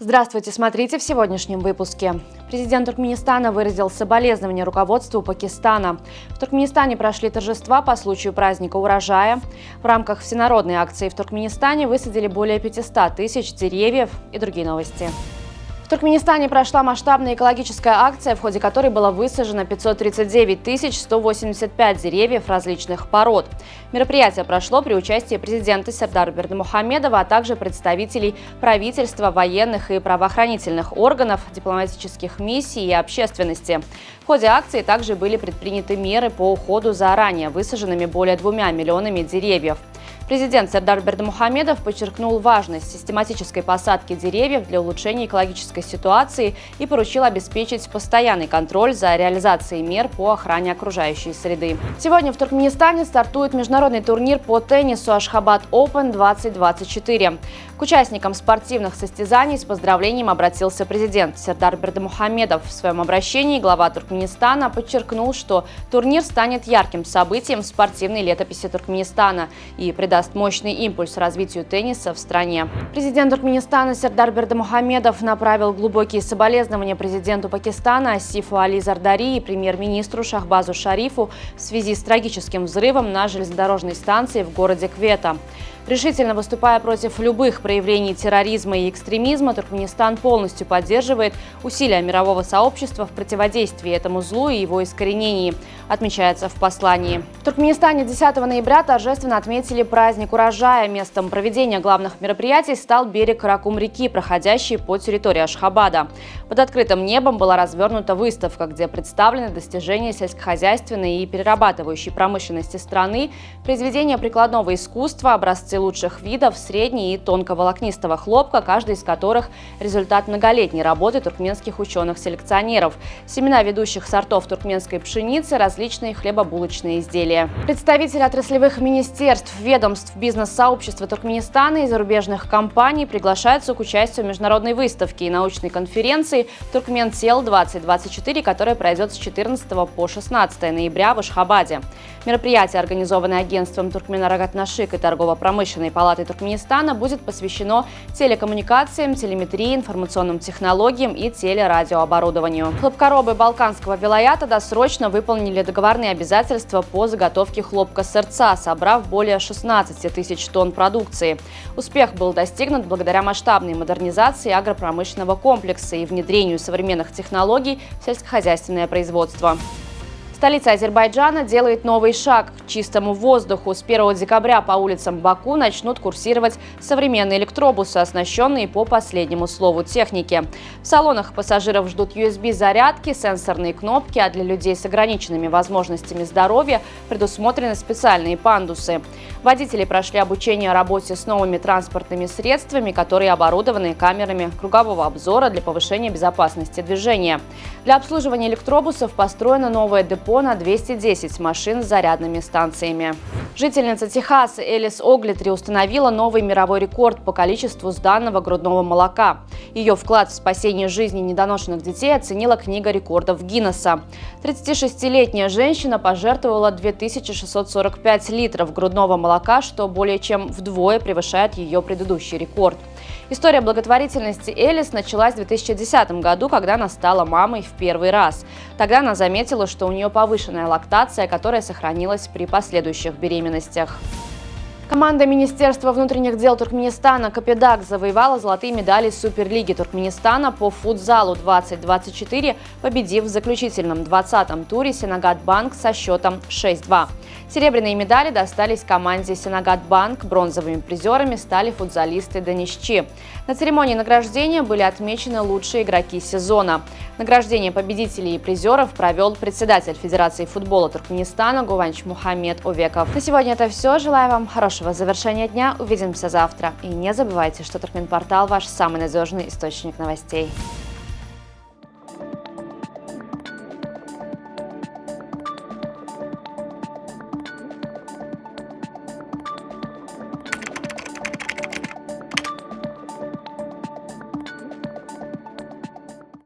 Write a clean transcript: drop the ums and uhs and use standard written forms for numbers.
Здравствуйте, смотрите в сегодняшнем выпуске. Президент Туркменистана выразил соболезнования руководству Пакистана. В Туркменистане прошли торжества по случаю праздника урожая. В рамках всенародной акции в Туркменистане высадили более 500 тысяч деревьев и другие новости. В Туркменистане прошла масштабная экологическая акция, в ходе которой было высажено 539 185 деревьев различных пород. Мероприятие прошло при участии президента Сердара Бердымухамедова, а также представителей правительства, военных и правоохранительных органов, дипломатических миссий и общественности. В ходе акции также были предприняты меры по уходу за ранее высаженными более 2 миллионами деревьев. Президент Сердар Бердымухамедов подчеркнул важность систематической посадки деревьев для улучшения экологической ситуации и поручил обеспечить постоянный контроль за реализацией мер по охране окружающей среды. Сегодня в Туркменистане стартует международный турнир по теннису Ашхабад Open 2024. К участникам спортивных состязаний с поздравлением обратился президент Сердар Бердымухамедов. В своем обращении глава Туркменистана подчеркнул, что турнир станет ярким событием в спортивной летописи Туркменистана и придаст мощный импульс развитию тенниса в стране. Президент Туркменистана Сердар Бердымухамедов направил глубокие соболезнования президенту Пакистана Асифу Али Зардари и премьер-министру Шахбазу Шарифу в связи с трагическим взрывом на железнодорожной станции в городе Квета. Решительно выступая против любых проявлений терроризма и экстремизма, Туркменистан полностью поддерживает усилия мирового сообщества в противодействии этому злу и его искоренении, отмечается в послании. В Туркменистане 10 ноября торжественно отметили праздник урожая. Местом проведения главных мероприятий стал берег Каракум-реки, проходящий по территории Ашхабада. Под открытым небом была развернута выставка, где представлены достижения сельскохозяйственной и перерабатывающей промышленности страны, произведения прикладного искусства, образцы лучших видов средне- и тонковолокнистого хлопка, каждый из которых результат многолетней работы туркменских ученых-селекционеров, семена ведущих сортов туркменской пшеницы, различные хлебобулочные изделия. Представители отраслевых министерств, ведомств, бизнес-сообщества Туркменистана и зарубежных компаний приглашаются к участию в международной выставке и научной конференции «Туркментел-2024», которая пройдет с 14 по 16 ноября в Ашхабаде. Мероприятие, организованное агентством Туркменарагатнашик и торгово-промышленной палатой Туркменистана, будет посвящено телекоммуникациям, телеметрии, информационным технологиям и телерадиооборудованию. Хлопкоробы Балканского вилаята досрочно выполнили договорные обязательства по заготовке хлопка-сырца, собрав более 16 тысяч тонн продукции. Успех был достигнут благодаря масштабной модернизации агропромышленного комплекса и внедрению современных технологий в сельскохозяйственное производство. Столица Азербайджана делает новый шаг к чистому воздуху. С 1 декабря по улицам Баку начнут курсировать современные электробусы, оснащенные по последнему слову техники. В салонах пассажиров ждут USB-зарядки, сенсорные кнопки, а для людей с ограниченными возможностями здоровья предусмотрены специальные пандусы. Водители прошли обучение работе с новыми транспортными средствами, которые оборудованы камерами кругового обзора для повышения безопасности движения. Для обслуживания электробусов построено новое депо на 210 машин с зарядными станциями. Жительница Техаса Элис Оглитри установила новый мировой рекорд по количеству сданного грудного молока. Ее вклад в спасение жизни недоношенных детей оценила книга рекордов Гиннесса. 36-летняя женщина пожертвовала 2645 литров грудного молока, что более чем вдвое превышает ее предыдущий рекорд. История благотворительности Элис началась в 2010 году, когда она стала мамой в первый раз. Тогда она заметила, что у нее повышенная лактация, которая сохранилась при последующих беременностях. Команда Министерства внутренних дел Туркменистана «Капедак» завоевала золотые медали Суперлиги Туркменистана по футзалу 2024, победив в заключительном 20-м туре Сенагат-Банк со счетом 6-2. Серебряные медали достались команде Сенагат-Банк, бронзовыми призерами стали футзалисты Данишчи. На церемонии награждения были отмечены лучшие игроки сезона. Награждение победителей и призеров провел председатель Федерации футбола Туркменистана Гуванч Мухаммед Овеков. На сегодня это все. Желаю вам хорошего завершения дня. Увидимся завтра. И не забывайте, что Туркменпортал – ваш самый надежный источник новостей.